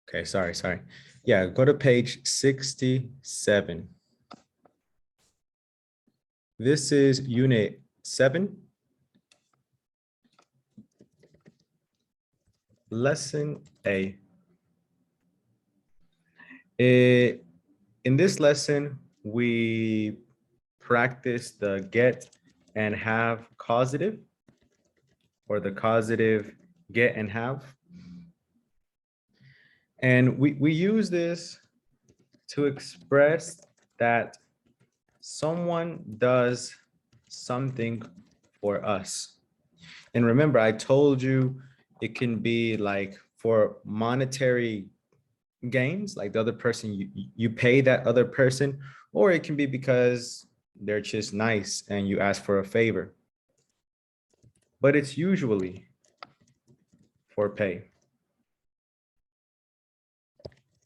Okay, sorry. Yeah, go to page 67. This is unit 7, lesson A. In this lesson, we practice the get and have causative, or the causative get and have. And we use this to express that someone does something for us. And remember, I told you it can be like for monetary gains, like the other person, you pay that other person, or it can be because they're just nice and you ask for a favor. But it's usually for pay.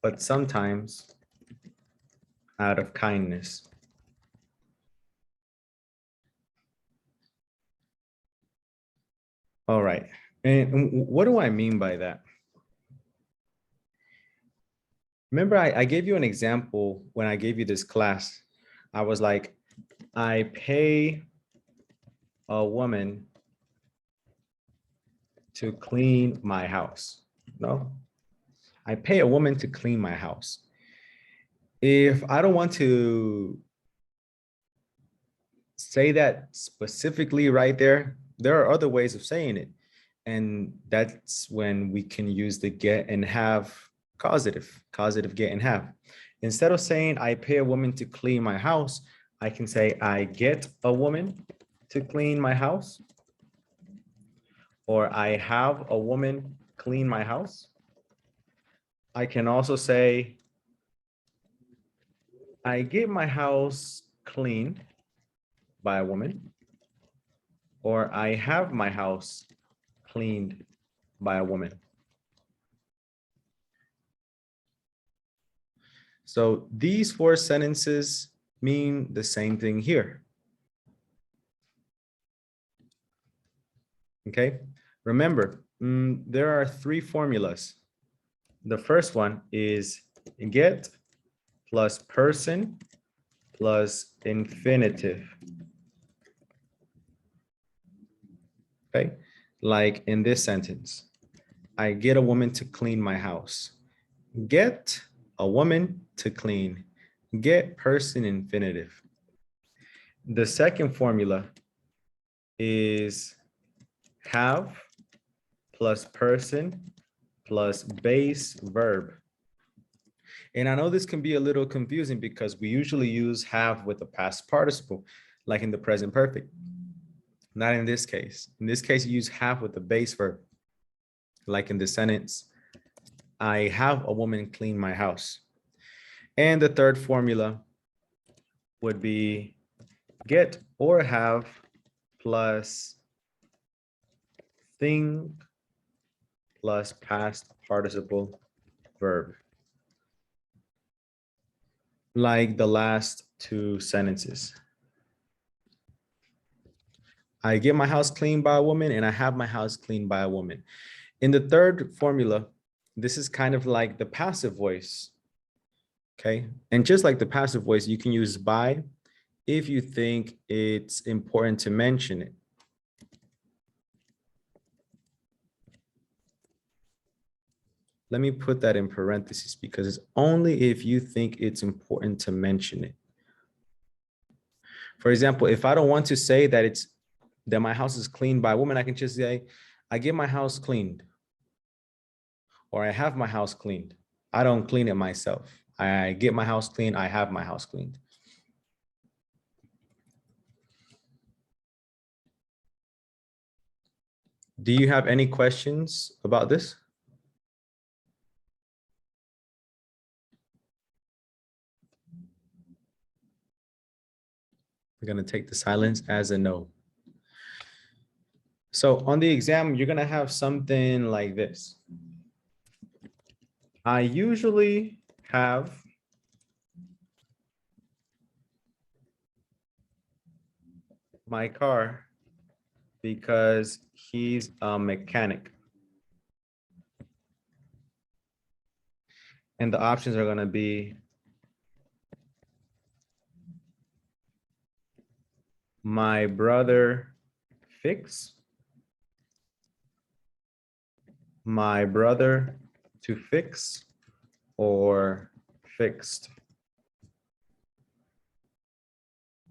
But sometimes out of kindness. All right. And what do I mean by that? Remember, I gave you an example when I gave you this class. I was like, I pay a woman to clean my house. No, I pay a woman to clean my house. If I don't want to say that specifically right there, there are other ways of saying it. And that's when we can use the get and have causative get and have. Instead of saying I pay a woman to clean my house, I can say I get a woman to clean my house, or I have a woman clean my house. I can also say I get my house cleaned by a woman, or I have my house cleaned by a woman. So these 4 sentences mean the same thing here. Okay, remember, there are 3 formulas. The first one is get plus person plus infinitive. Okay, like in this sentence, I get a woman to clean my house. Get a woman to clean. Get person infinitive. The second formula is have plus person plus base verb. And I know this can be a little confusing because we usually use have with the past participle, like in the present perfect. Not in this case. In this case, you use have with the base verb, like in the sentence, I have a woman clean my house. And the third formula would be get or have plus thing plus past participle verb, like the last 2 sentences. I get my house cleaned by a woman and I have my house cleaned by a woman. In the third formula, this is kind of like the passive voice. Okay. And just like the passive voice, you can use by if you think it's important to mention it. Let me put that in parentheses because it's only if you think it's important to mention it. For example, if I don't want to say that my house is cleaned by a woman, I can just say, I get my house cleaned, or I have my house cleaned. I don't clean it myself. I get my house cleaned. I have my house cleaned. Do you have any questions about this? We're going to take the silence as a no. So on the exam, you're going to have something like this. I usually have my car because he's a mechanic. And the options are going to be my brother fix, my brother to fix, or fixed.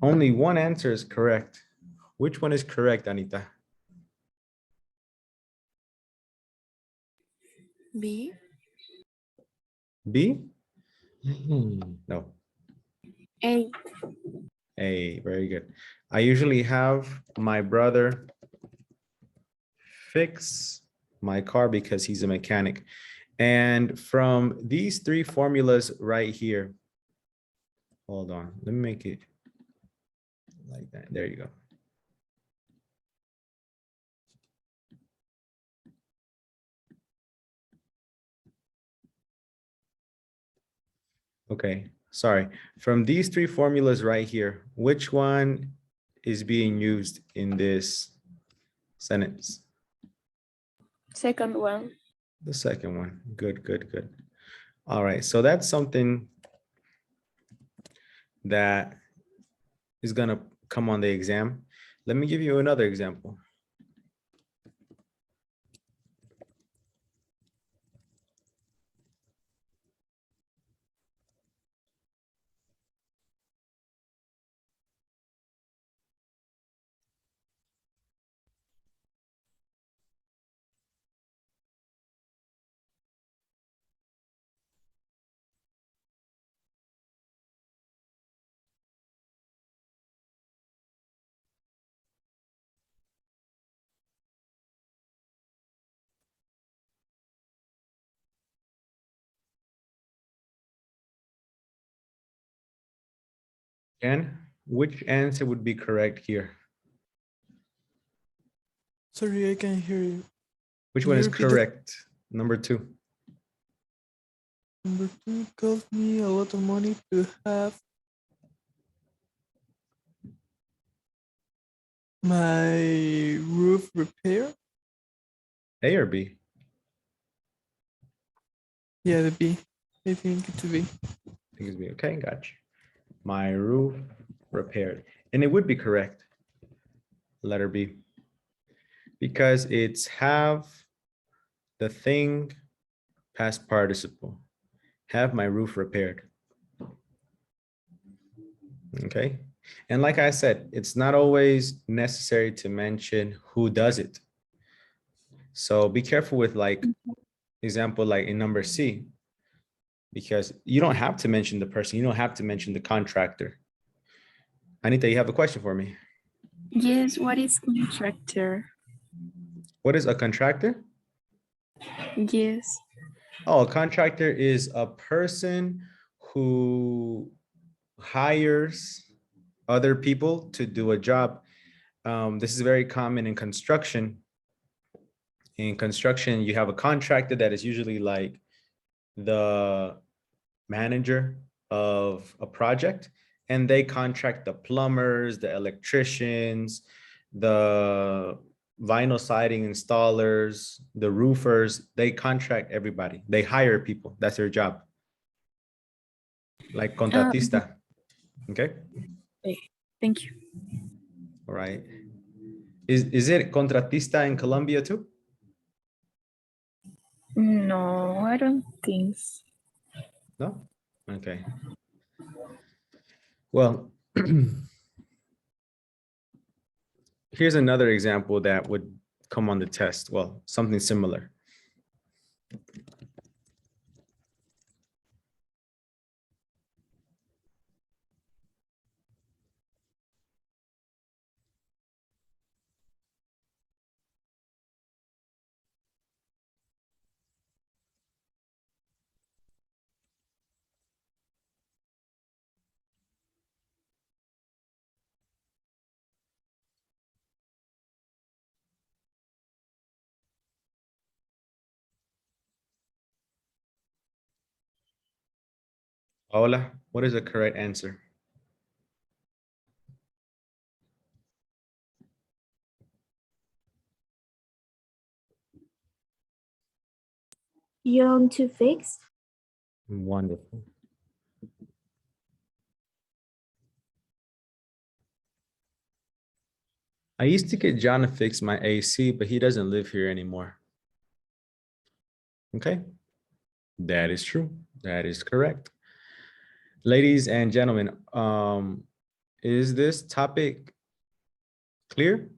Only one answer is correct. Which one is correct, Anita? B. B? No. A. A, very good. I usually have my brother fix my car because he's a mechanic. And from these three formulas right here, hold on, let me make it like that. There you go. Okay, sorry. From these three formulas right here, which one is being used in this sentence? Second one. The second one. Good, good, good. All right, so that's something that is gonna come on the exam. Let me give you another example. Ken, which answer would be correct here? Sorry, I can't hear you. Which Can one you is repeat that? correct? Number two. Number two, cost me a lot of money to have my roof repaired. A or B? Yeah, the B. I think it's a B. I think it's B. Okay, gotcha. My roof repaired. And it would be correct. Letter B. Because it's have the thing past participle. Have my roof repaired. Okay. And like I said, it's not always necessary to mention who does it. So be careful with like example, like in number C, because you don't have to mention the person. You don't have to mention the contractor. Anita, you have a question for me. Yes, what is contractor? What is a contractor? Yes. Oh, a contractor is a person who hires other people to do a job. This is very common in construction. In construction, you have a contractor that is usually like the manager of a project, and they contract the plumbers, the electricians, the vinyl siding installers, the roofers. They contract everybody. They hire people. That's their job. Like contratista. Okay. Okay. Thank you. All right. Is it contratista in Colombia too? No, I don't think so. No? Okay. Well, here's another example that would come on the test. Well, something similar. Paola, what is the correct answer? Young to fix? Wonderful. I used to get John to fix my AC, but he doesn't live here anymore. Okay, that is true. That is correct. Ladies and gentlemen, is this topic clear?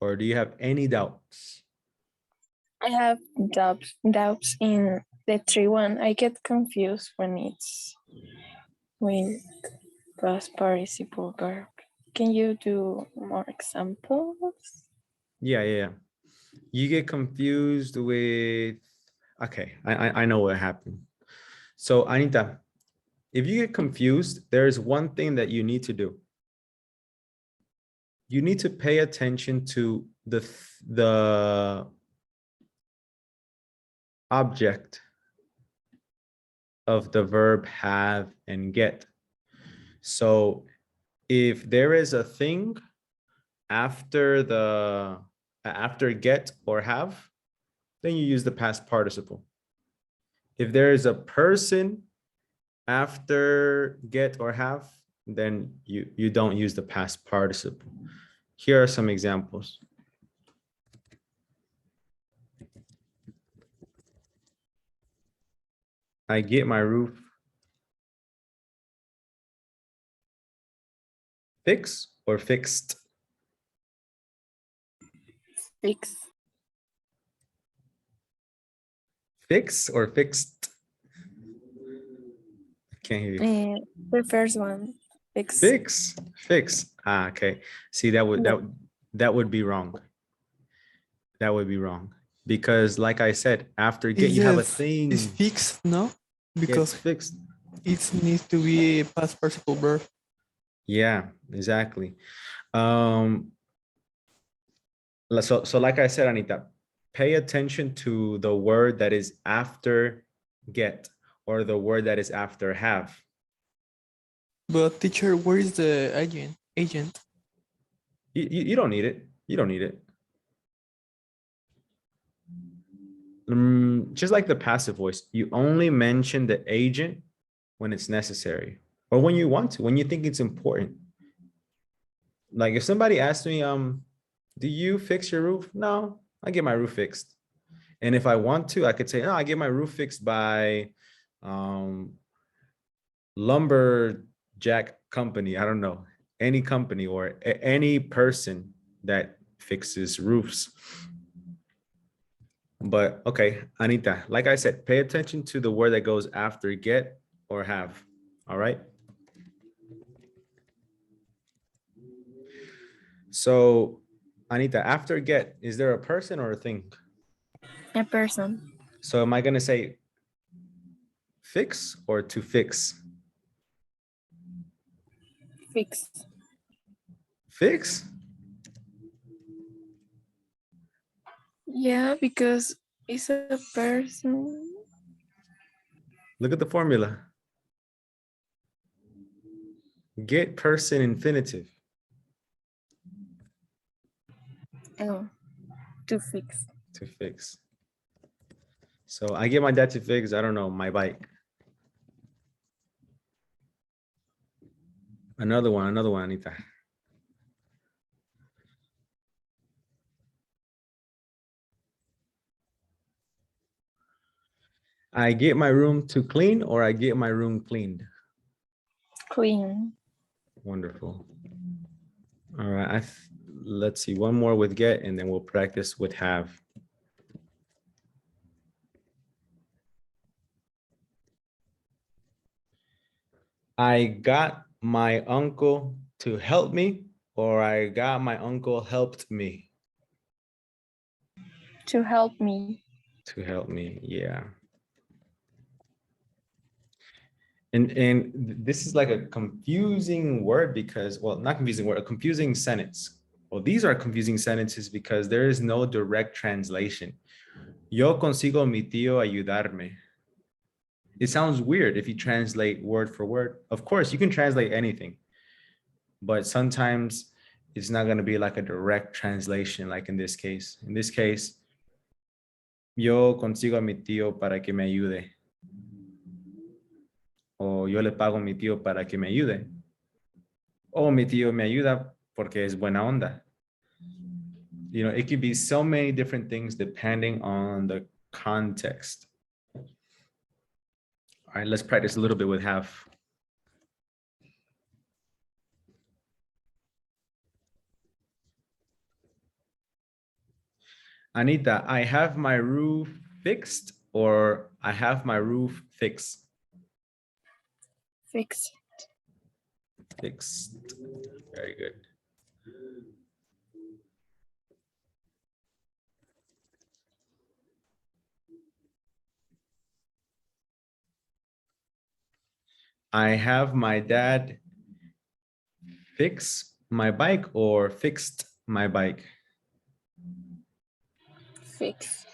Or do you have any doubts? I have doubts in the 3-1. I get confused when it's with past participle verb. Can you do more examples? Yeah. You get confused with, okay, I know what happened. So Anita, if you get confused, there's one thing that you need to do. You need to pay attention to the object of the verb have and get. So if there is a thing after get or have, then you use the past participle. If there is a person after get or have, then you don't use the past participle. Here are some examples. I get my roof fixed or fixed. Fix. Fix or fixed? I can't hear you. The first one. Fix. Fix. Ah, okay. See, that would be wrong. That would be wrong. Because like I said, after get, you have a thing. It's fixed, no? Yeah, it's Because fixed. it needs to be a past participle verb. Yeah, exactly. So like I said, Anita, pay attention to the word that is after get or the word that is after have. But teacher, where is the agent? You don't need it. You don't need it. Just like the passive voice, you only mention the agent when it's necessary or when you want to, when you think it's important. Like if somebody asks me, do you fix your roof? No, I get my roof fixed. And if I want to, I could say, no, I get my roof fixed by lumberjack company. I don't know, any company or any person that fixes roofs. But okay, Anita, like I said, pay attention to the word that goes after get or have. All right. So Anita, after get, is there a person or a thing? A person. So am I going to say fix or to fix? Fix. Fix? Yeah, because it's a person. Look at the formula. Get person infinitive. Oh, to fix. To fix. So I get my dad to fix, I don't know, my bike. Another one, Anita. I get my room to clean or I get my room cleaned. Clean. Wonderful. All right, let's see, one more with get and then we'll practice with have. I got my uncle to help me or I got my uncle helped me. To help me. To help me, yeah. And this is like a confusing word because, well, not confusing word, a confusing sentence. Well, these are confusing sentences because there is no direct translation. Yo consigo mi tío ayudarme. It sounds weird if you translate word for word. Of course, you can translate anything, but sometimes it's not going to be like a direct translation, like in this case. In this case, yo consigo a mi tío para que me ayude. O yo le pago a mi tío para que me ayude. O mi tío me ayuda porque es buena onda. You know, it could be so many different things depending on the context. All right, let's practice a little bit with have. Anita, I have my roof fixed, or I have my roof fixed. Fix. Fixed. Very good. I have my dad fix my bike, or fixed my bike. Fix.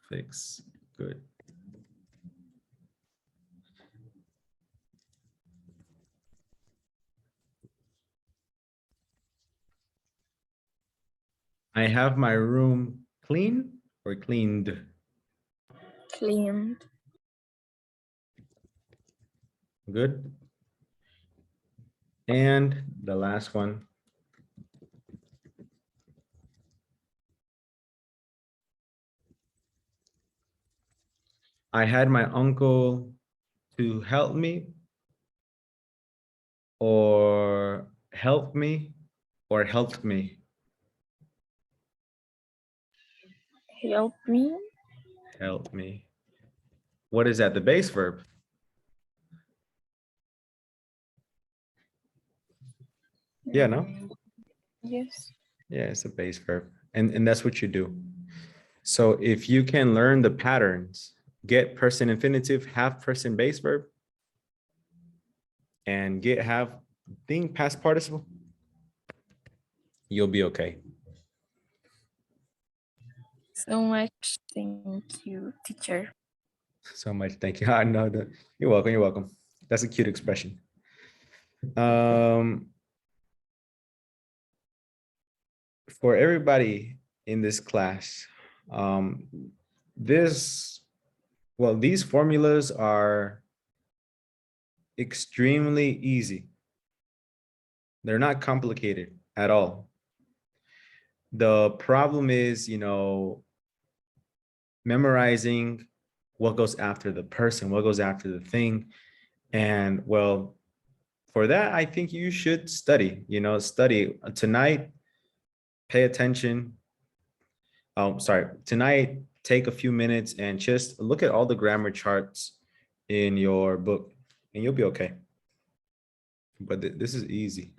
Fix. Good. I have my room clean or cleaned. Cleaned. Good. And the last one. I had my uncle to help me, or help me, or helped me. Help me. Help me. What is that? The base verb. Yeah, no? Yes. Yeah, it's a base verb. And that's what you do. So if you can learn the patterns, get person infinitive, have person base verb, and get have thing past participle, you'll be okay. So much. Thank you, teacher. So much. Thank you. I know that. You're welcome. You're welcome. That's a cute expression. For everybody in this class, these formulas are extremely easy. They're not complicated at all. The problem is, memorizing what goes after the person, what goes after the thing. And well, for that, I think you should study, study tonight, pay attention. Oh, sorry, tonight, take a few minutes and just look at all the grammar charts in your book and you'll be okay. But this is easy.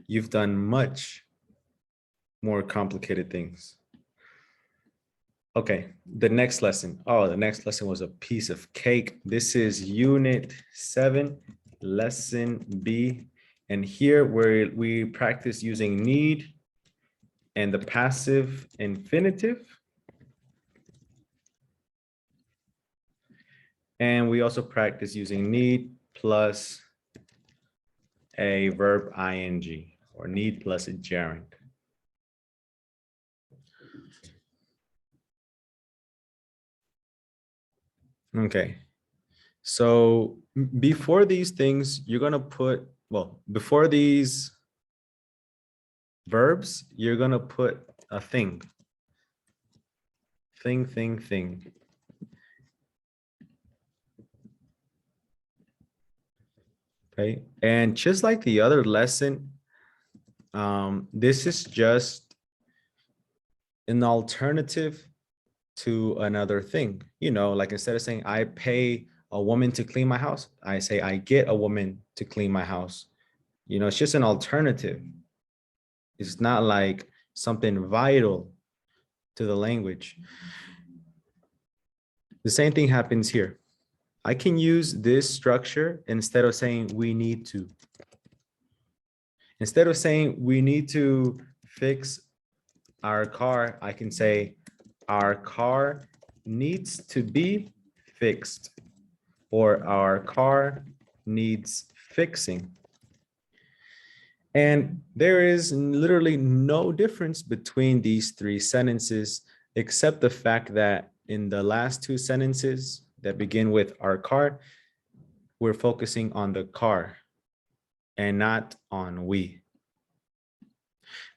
You've done much more complicated things. Okay, the next lesson. Oh, the next lesson was a piece of cake. This is Unit 7, Lesson B. And here where we practice using need and the passive infinitive. And we also practice using need plus a verb ing, or need plus a gerund. Okay, so before these things, you're gonna put, before these verbs, you're gonna put a thing. Thing. Okay, and just like the other lesson, this is just an alternative to another thing. Like instead of saying I pay a woman to clean my house, I say I get a woman to clean my house. It's just an alternative. It's not like something vital to the language. The same thing happens here. I can use this structure instead of saying we need to. Instead of saying we need to fix our car, I can say our car needs to be fixed, or our car needs fixing. And there is literally no difference between these three sentences. except the fact that in the last two sentences that begin with our car, we're focusing on the car and not on we.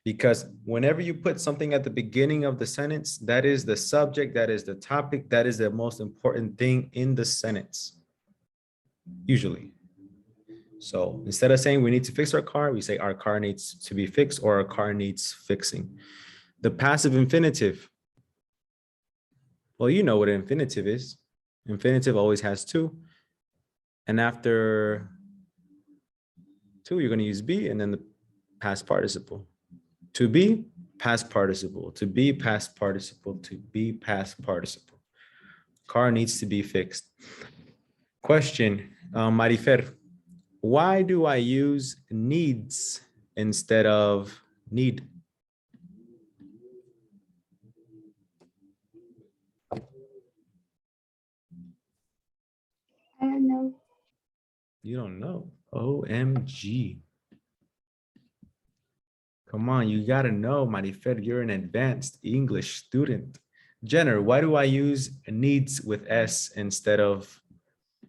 Because whenever you put something at the beginning of the sentence, that is the subject, that is the topic, that is the most important thing in the sentence, usually. So instead of saying we need to fix our car, we say our car needs to be fixed or our car needs fixing. The passive infinitive. Well, you know what an infinitive is. Infinitive always has two. And after two, you're going to use be and then the past participle. To be, past participle. To be, past participle. To be, past participle. Car needs to be fixed. Question, Marifer. Why do I use needs instead of need? I don't know. You don't know. OMG. Come on, you gotta know, Marifer, you're an advanced English student. Jenner, why do I use needs with S instead of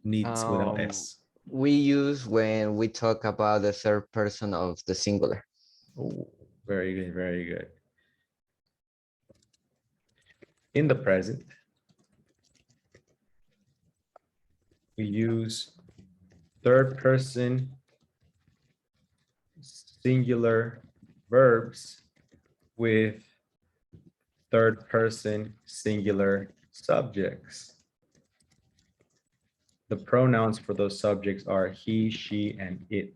needs without S? We use when we talk about the third person of the singular. Oh, very good, very good. In the present, we use third person singular verbs with third person singular subjects. The pronouns for those subjects are he, she, and it.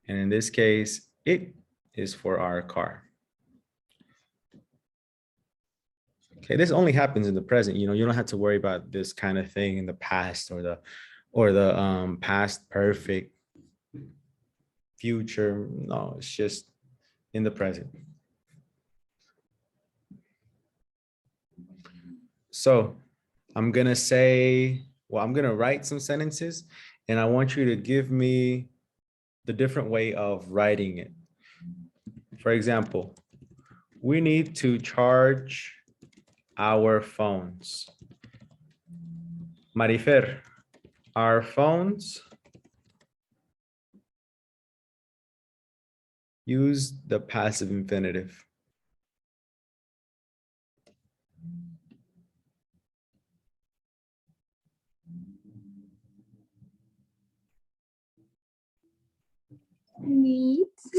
And in this case, it is for our car. Okay, this only happens in the present. You know, you don't have to worry about this kind of thing in the past or the past perfect, future. No, it's just in the present. So I'm gonna say, well, I'm gonna write some sentences and I want you to give me the different way of writing it. For example, we need to charge our phones. Marifer, our phones use the passive infinitive. Needs.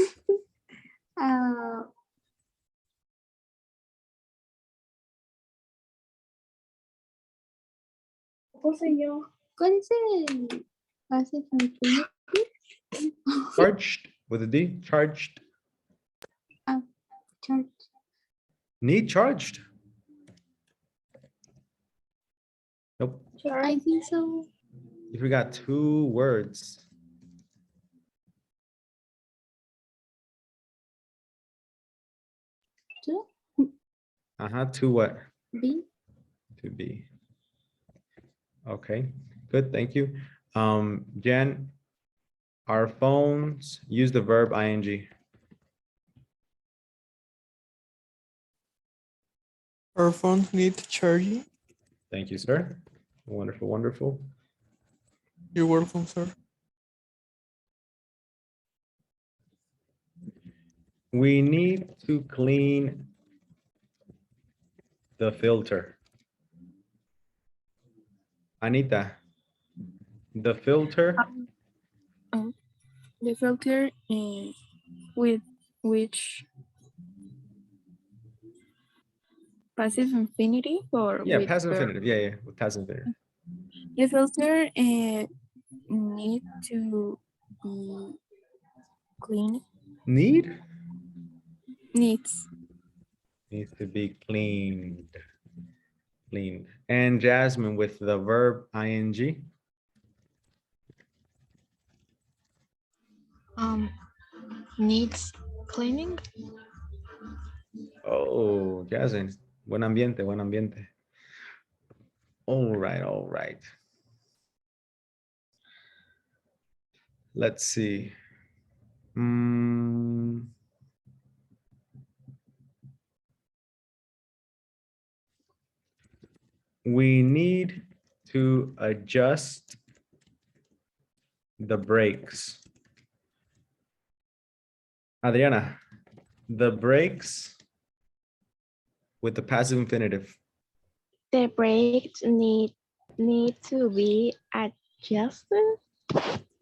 Puse yo. ¿Cuál es el passive infinitive? Charged with a D, charged. Charge. Need charged. Nope. I think so. If we got two words. Two. To what? Be. To be. Okay, good, thank you. Jen, our phones use the verb ing. Our phones need charging. Thank you, sir. Wonderful, wonderful. You're welcome, sir. We need to clean the filter. Anita, the filter, The filter with which passive infinity or yeah, with passive verb? infinitive, yeah, with passive infinitive. The filter need to be clean. Need? Needs. Needs to be cleaned. Cleaned. And Jasmine with the verb ing. Needs cleaning. Oh, Jasmine, buen ambiente, buen ambiente. All right, all right. Let's see. we need to adjust the brakes. Adriana, the brakes with the passive infinitive. The brakes need to be adjusted.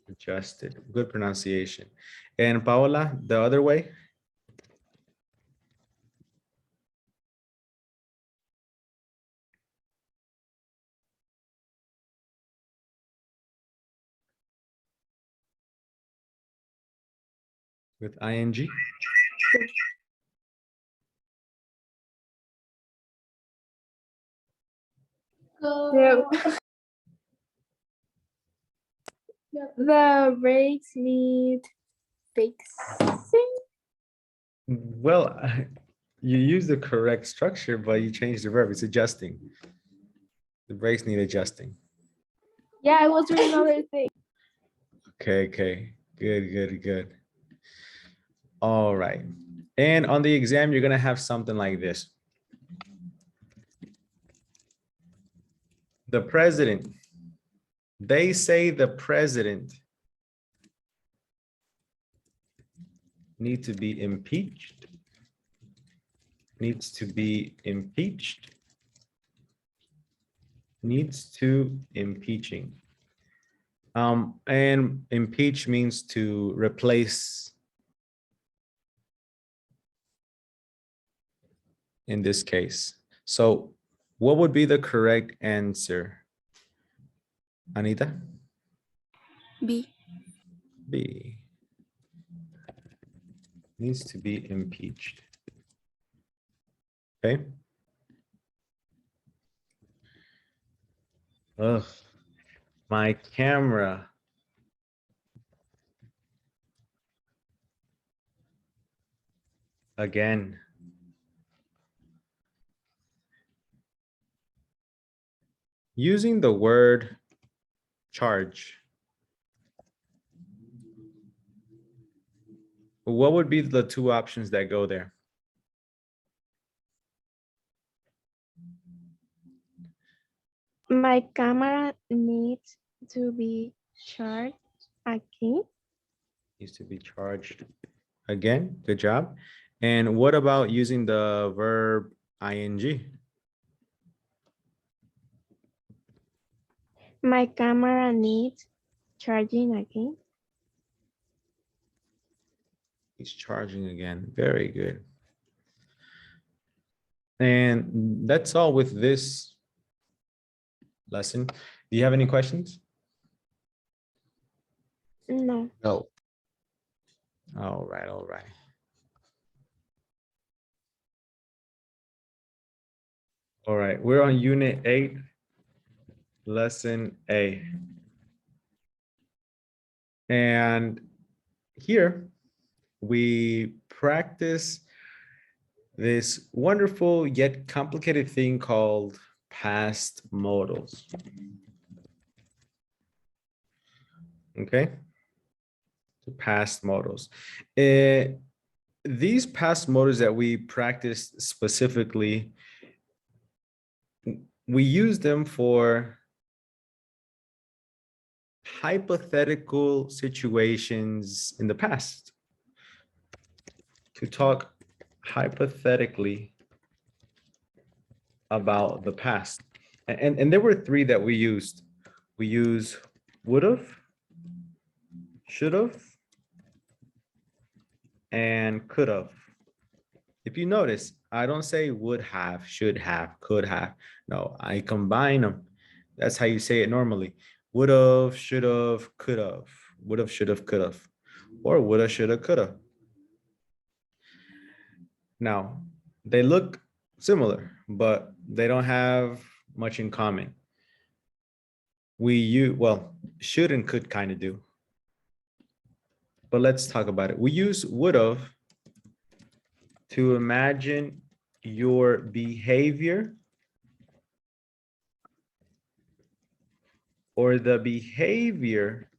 Adjusted. Good pronunciation. And Paola, the other way? With ing? The brakes need fixing. Well, you use the correct structure, but you changed the verb. It's adjusting. The brakes need adjusting. Yeah, I was doing another thing. Okay, okay. Good. All right. And on the exam, you're going to have something like this. The president. They say the president needs to be impeached. Needs to be impeached. Needs to impeaching. And impeach means to replace. In this case. So what would be the correct answer? Anita? B. B. Needs to be impeached. Okay. Ugh, my camera. Again. Using the word charge. What would be the two options that go there? My camera needs to be charged again. Needs to be charged again. Good job. And what about using the verb ing? My camera needs charging again. He's charging again. Very good. And that's all with this lesson. Do you have any questions? No. No. All right, all right. All right, we're on unit 8, lesson A. And here we practice this wonderful yet complicated thing called past modals. Okay, the past modals. These past modals that we practice specifically, we use them for hypothetical situations in the past, to talk hypothetically about the past. And there were 3 that we used. We use would have, should have, and could have. If you notice, I don't say would have, should have, could have. No, I combine them. That's how you say it normally. Would have, should have, could have. Would have, should have, could have. Or would have, should have, could have. Now, they look similar, but they don't have much in common. We use, well, should and could kind of do. But let's talk about it. We use would have to imagine your behavior or the behavior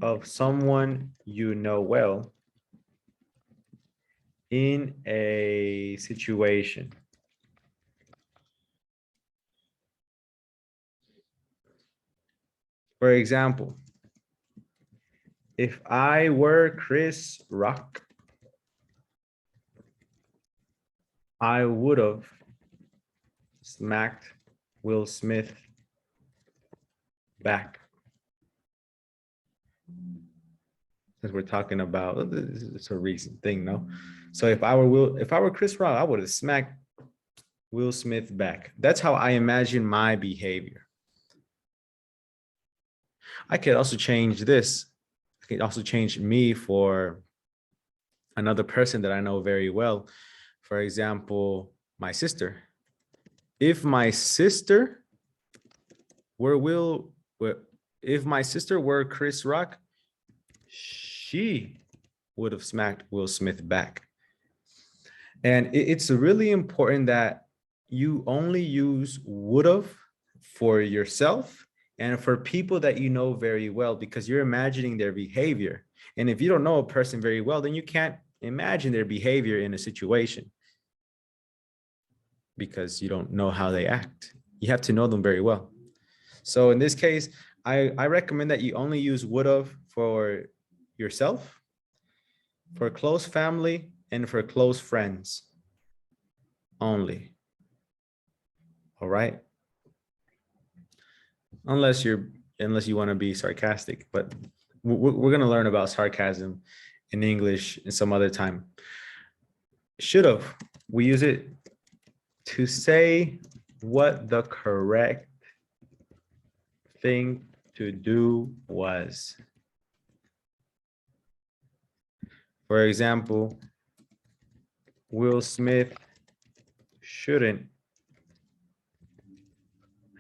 of someone you know well in a situation. For example, if I were Chris Rock, I would have smacked Will Smith back. Since we're talking about, it's a recent thing, no? So if I were Chris Rock, I would have smacked Will Smith back. That's how I imagine my behavior. I could also change this. I could also change me for another person that I know very well. For example, my sister. If my sister were if my sister were Chris Rock, she would have smacked Will Smith back. And it's really important that you only use would have for yourself and for people that you know very well, because you're imagining their behavior. And if you don't know a person very well, then you can't imagine their behavior in a situation because you don't know how they act. You have to know them very well. So in this case, I recommend that you only use would have for yourself, for close family, and for close friends only. All right. Unless you want to be sarcastic, but we're going to learn about sarcasm in English in some other time. Should have, we use it to say what the correct thing to do was. For example, Will Smith shouldn't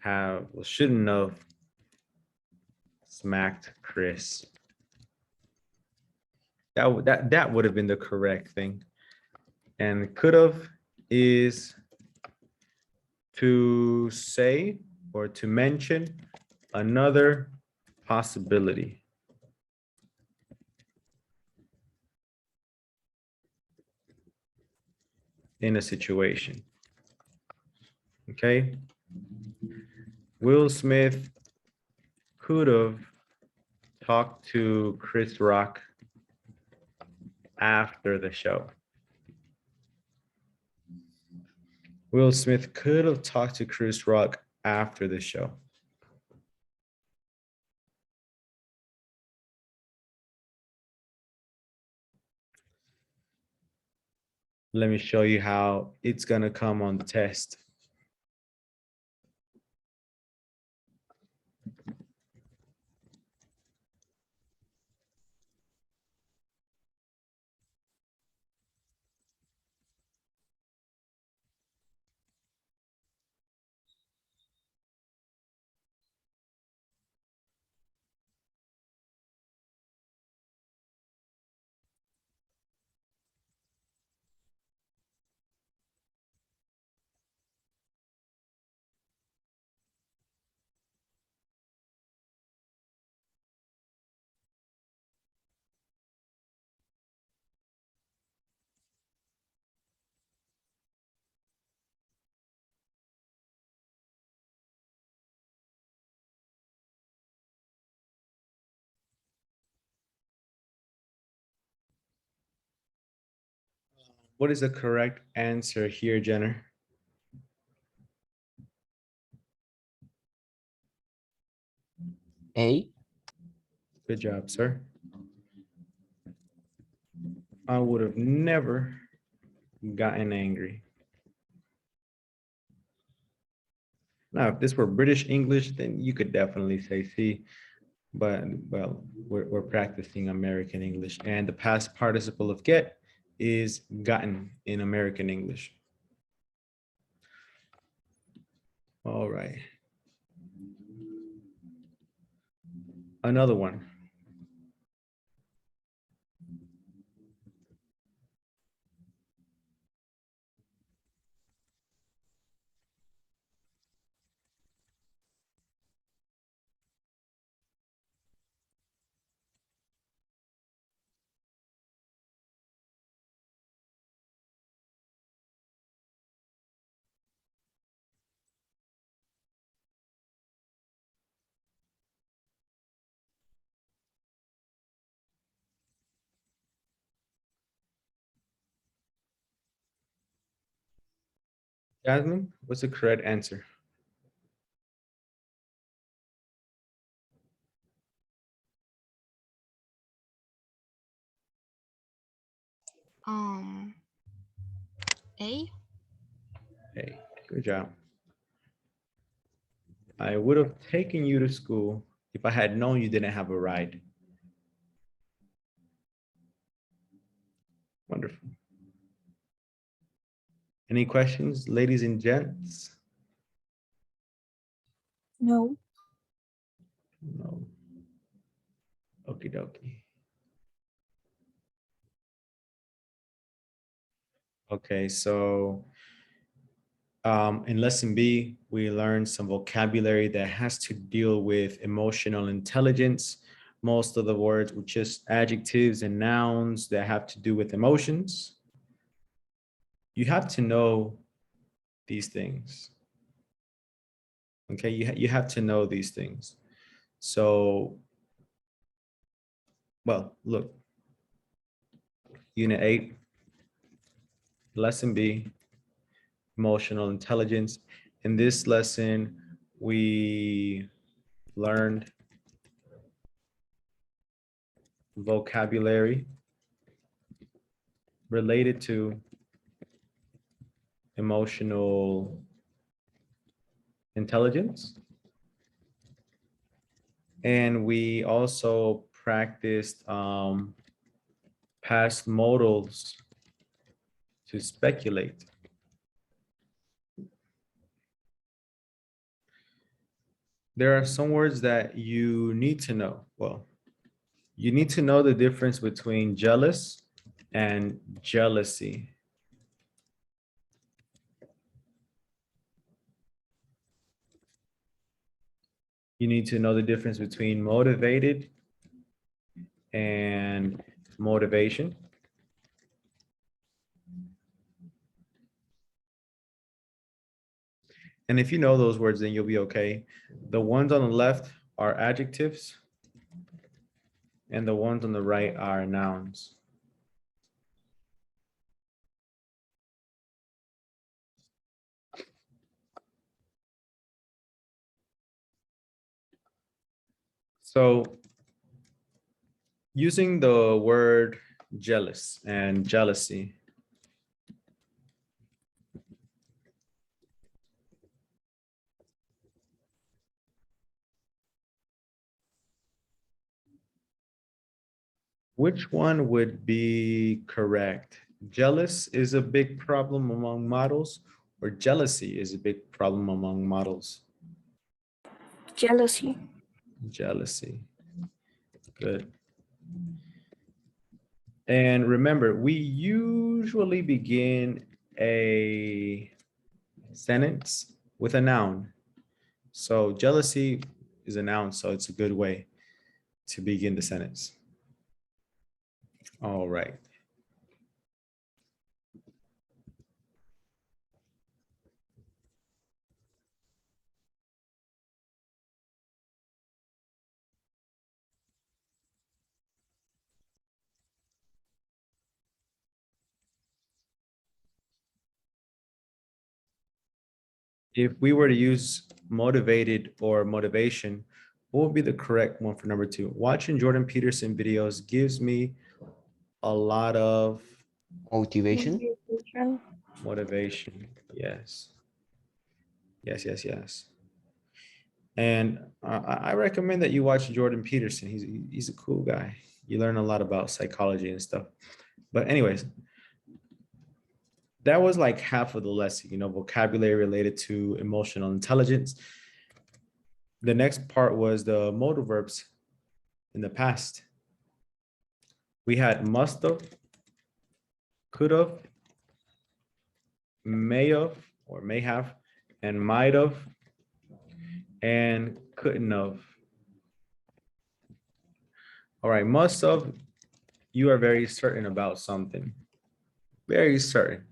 have smacked Chris. That would have been the correct thing. And could have is to say or to mention another possibility. In a situation. Okay. Will Smith could have talked to Chris Rock after the show. Will Smith could have talked to Chris Rock after the show. Let me show you how it's going to come on the test. What is the correct answer here, Jenner? A. Good job, sir. I would have never gotten angry. Now, if this were British English, then you could definitely say C. But, well, we're practicing American English. And the past participle of get is gotten in American English. All right. Another one. Jasmine, what's the correct answer? A. Hey, good job. I would have taken you to school if I had known you didn't have a ride. Wonderful. Any questions, ladies and gents? No. No. Okie dokie. Okay, so in lesson B, we learned some vocabulary that has to deal with emotional intelligence. Most of the words were just adjectives and nouns that have to do with emotions. You have to know these things. Okay, you have to know these things. So, well, look, Unit 8, Lesson B, emotional intelligence. In this lesson, we learned vocabulary related to emotional intelligence. And we also practiced past modals to speculate. There are some words that you need to know. Well, you need to know the difference between jealous and jealousy. You need to know the difference between motivated and motivation. And if you know those words, then you'll be okay. The ones on the left are adjectives, and the ones on the right are nouns. So using the word jealous and jealousy, which one would be correct? Jealous is a big problem among models, or jealousy is a big problem among models? Jealousy. Jealousy. Good. And remember, we usually begin a sentence with a noun. So jealousy is a noun, so it's a good way to begin the sentence. All right. If we were to use motivated or motivation, what would be the correct one for number 2? Watching Jordan Peterson videos gives me a lot of Motivation. motivation. Yes. Yes, yes, yes. And I recommend that you watch Jordan Peterson. He's a cool guy. You learn a lot about psychology and stuff. But anyways, that was like half of the lesson, vocabulary related to emotional intelligence. The next part was the modal verbs in the past. We had must have, could have, may have or may have, and might have, and couldn't have. All right, must have, you are very certain about something. Very certain.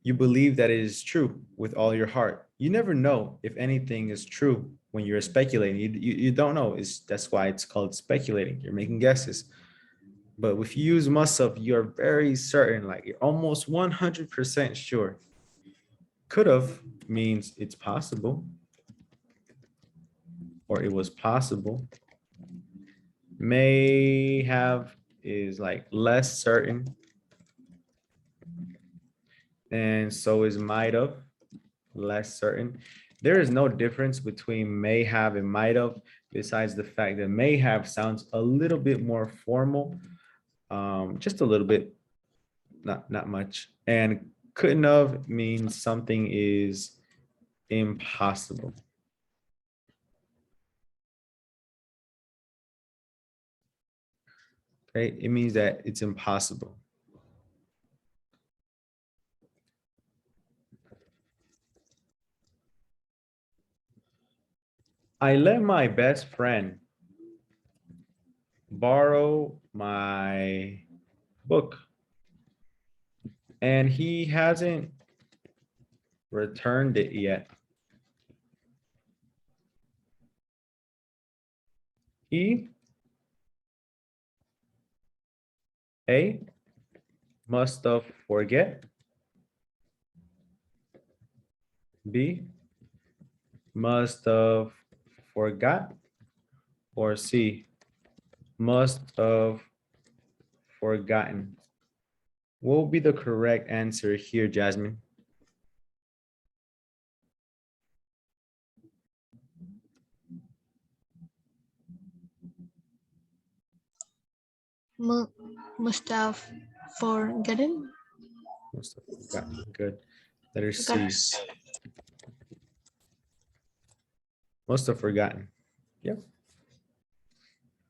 You believe that it is true with all your heart. You never know if anything is true when you're speculating. You don't know. That's why it's called speculating. You're making guesses. But if you use must have, you're very certain, like you're almost 100% sure. Could have means it's possible, or it was possible. May have is like less certain. And so is might have, less certain. There is no difference between may have and might have, besides the fact that may have sounds a little bit more formal, just a little bit, not much. And couldn't have means something is impossible. Okay, it means that it's impossible. I let my best friend borrow my book, and he hasn't returned it yet. He A must have forget. B must have forgot. Or C must have forgotten. What will be the correct answer here, Jasmine? Must have forgotten. Must have forgotten. Good. Letter C. Forgot. Must have forgotten. Yep.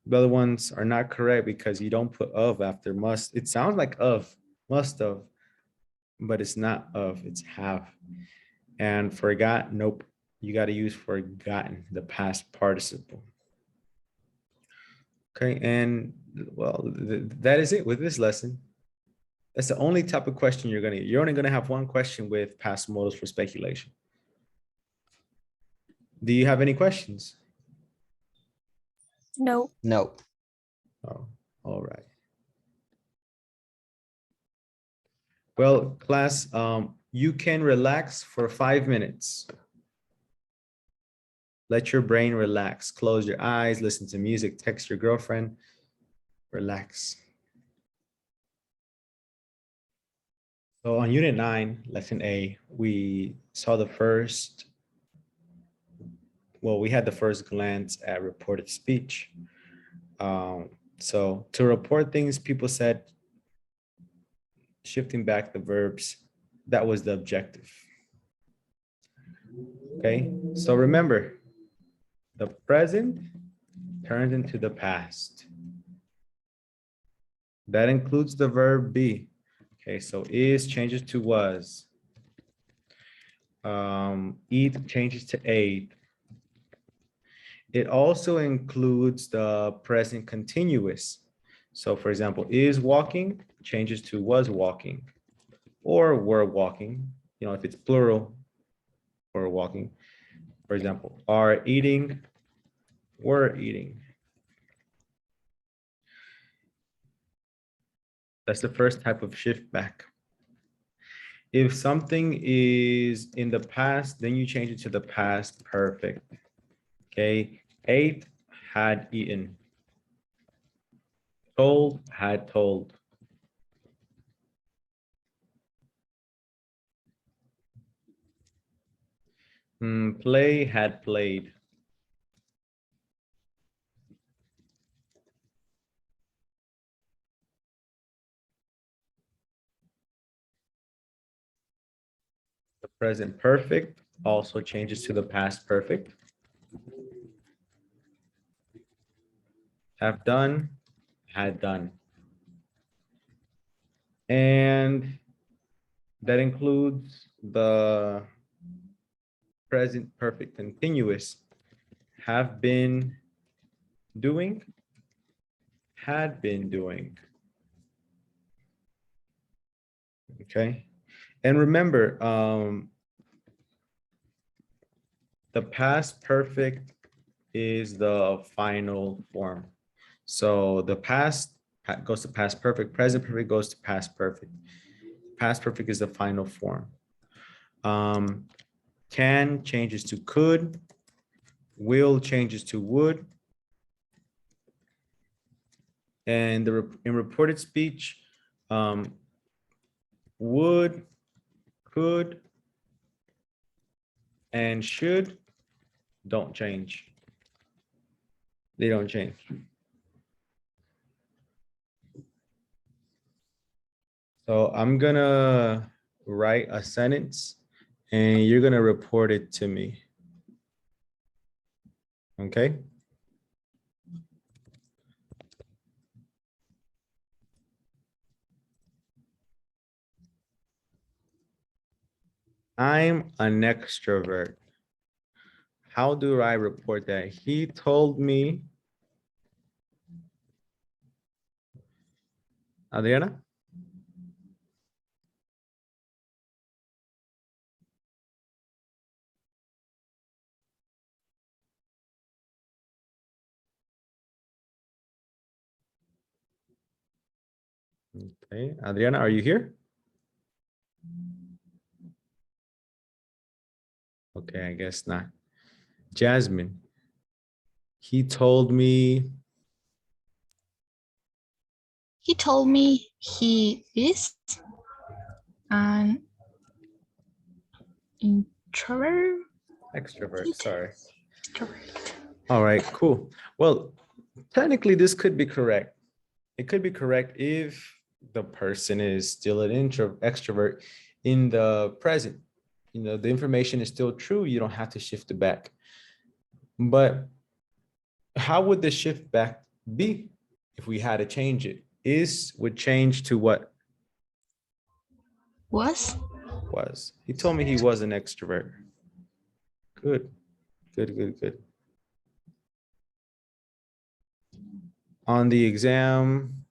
The other ones are not correct because you don't put of after must. It sounds like of, must have, but it's not of, it's have. And forgot, nope. You got to use forgotten, the past participle. Okay, and well, that is it with this lesson. That's the only type of question you're only gonna have one question with past modals for speculation. Do you have any questions? No. No. Oh, all right. Well, class, you can relax for 5 minutes. Let your brain relax. Close your eyes, listen to music, text your girlfriend, relax. So on unit 9, lesson A, we saw the first, well, we had the first glance at reported speech. So to report things, people said, shifting back the verbs, that was the objective. Okay, so remember, the present turns into the past. That includes the verb be. Okay, so is changes to was. Eat changes to ate. It also includes the present continuous. So for example, is walking changes to was walking, or were walking, you know, if it's plural, or walking. For example, are eating, were eating. That's the first type of shift back. If something is in the past, then you change it to the past perfect. Okay, ate, had eaten. Told, had told. Play, had played. The present perfect also changes to the past perfect. Have done, had done. And that includes the present perfect continuous. Have been doing, had been doing. Okay. And remember, the past perfect is the final form. So the past goes to past perfect, present perfect goes to past perfect. Past perfect is the final form. Can changes to could. Will changes to would. And in reported speech, would, could, and should don't change. They don't change. So I'm gonna write a sentence and you're gonna report it to me. Okay? I'm an extrovert. How do I report that? He told me. Adriana? Okay, Adriana, are you here? Okay, I guess not. Jasmine. He told me. He told me he is an introvert. Extrovert, sorry. Extrovert. All right, cool. Well, technically this could be correct. It could be correct if the person is still an extrovert in the present. You know, the information is still true. You don't have to shift it back. But how would the shift back be if we had to change it? Is would change to what? Was. Was. He told me he was an extrovert. Good, good, good, good. On the exam,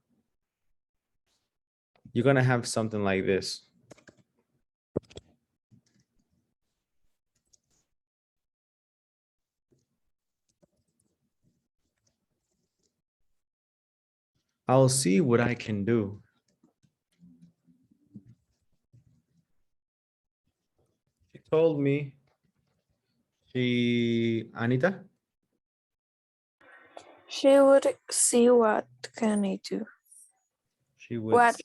you're gonna have something like this. I'll see what I can do. She told me, Anita? She would see what can I do. She would. What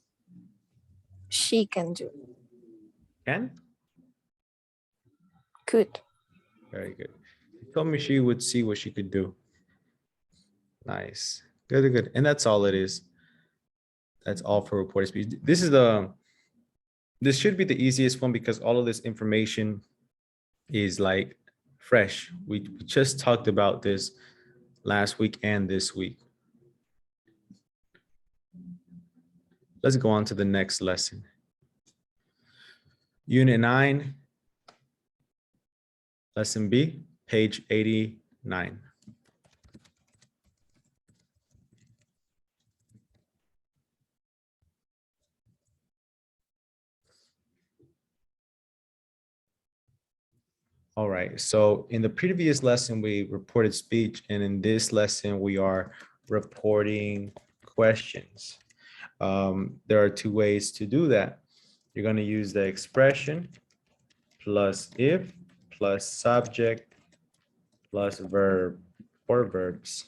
she can do. Can? Could. Very good. She told me she would see what she could do. Nice. Good, good. And that's all it is. That's all for reported speech. This should be the easiest one because all of this information is like fresh. We just talked about this last week and this week. Let's go on to the next lesson. Unit 9, lesson B, page 89. All right, so in the previous lesson, we reported speech, and in this lesson, we are reporting questions. There are two ways to do that. You're going to use the expression plus if plus subject plus verb or verbs.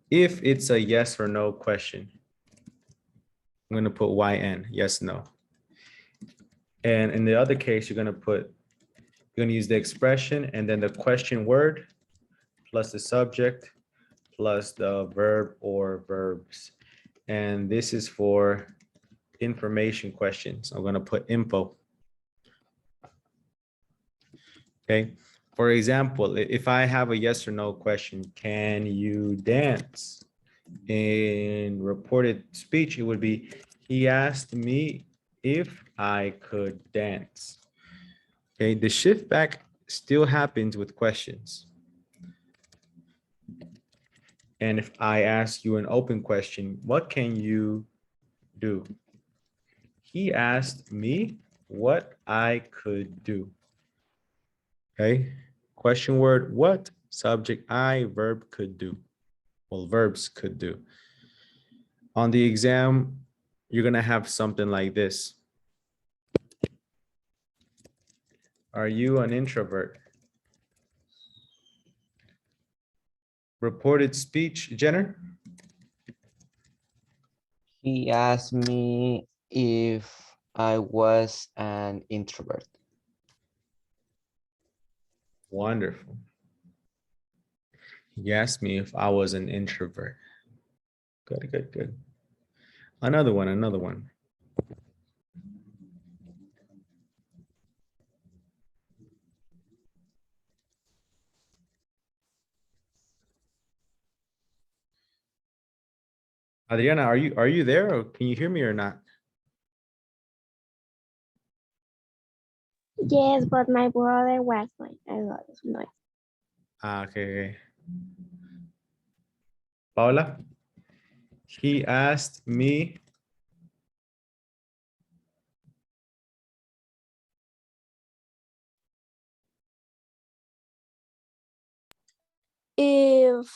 If it's a yes or no question, I'm going to put YN, yes, no. And in the other case, you're going to use the expression and then the question word plus the subject plus the verb or verbs. And this is for information questions. I'm going to put info. Okay. For example, if I have a yes or no question, can you dance? In reported speech, it would be, he asked me if I could dance. Okay, the shift back still happens with questions. And if I ask you an open question, what can you do? He asked me what I could do. Okay, question word, what, subject I, verb could do. Well, verbs could do. On the exam, you're gonna have something like this. Are you an introvert? Reported speech, Jenner? He asked me if I was an introvert. Wonderful. He asked me if I was an introvert. Good, good, good. Another one, another one. Adriana, are you there or can you hear me or not? Yes, but my brother was like a lot of noise. Ah, okay, okay. Paula? He asked me, If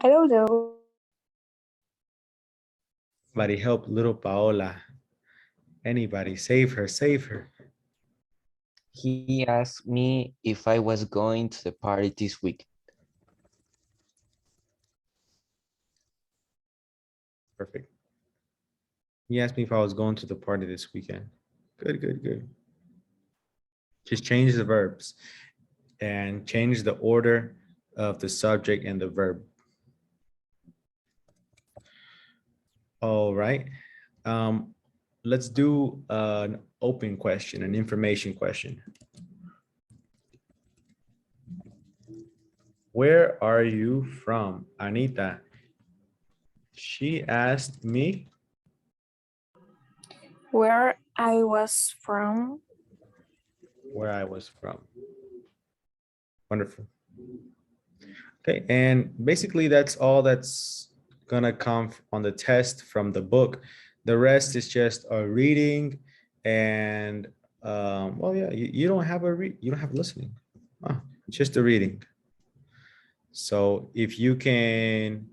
I don't know. somebody help little Paola. Anybody, save her, save her. He asked me if I was going to the party this week. Perfect. He asked me if I was going to the party this weekend. Good, good, good. Just change the verbs and change the order of the subject and the verb. All right. Let's do an open question, an information question. Where are you from, Anita? She asked me Where I was from. where I was from. Wonderful. Okay, and basically that's all that's gonna come on the test from the book. The rest is just a reading and well, yeah, you don't have you don't have listening. Just a reading. So if you can,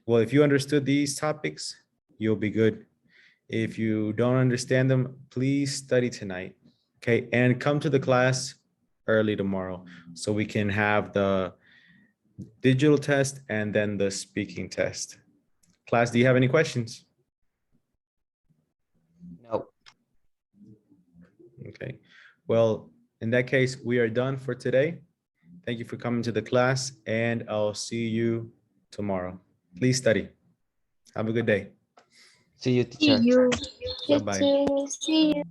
well, if you understood these topics, you'll be good. If you don't understand them, please study tonight. Okay, and come to the class early tomorrow so we can have the digital test and then the speaking test. Class, do you have any questions? No. Okay, well, in that case, we are done for today. Thank you for coming to the class and I'll see you tomorrow. Please study. Have a good day. See you, See teacher. you. You Bye-bye. too. See you.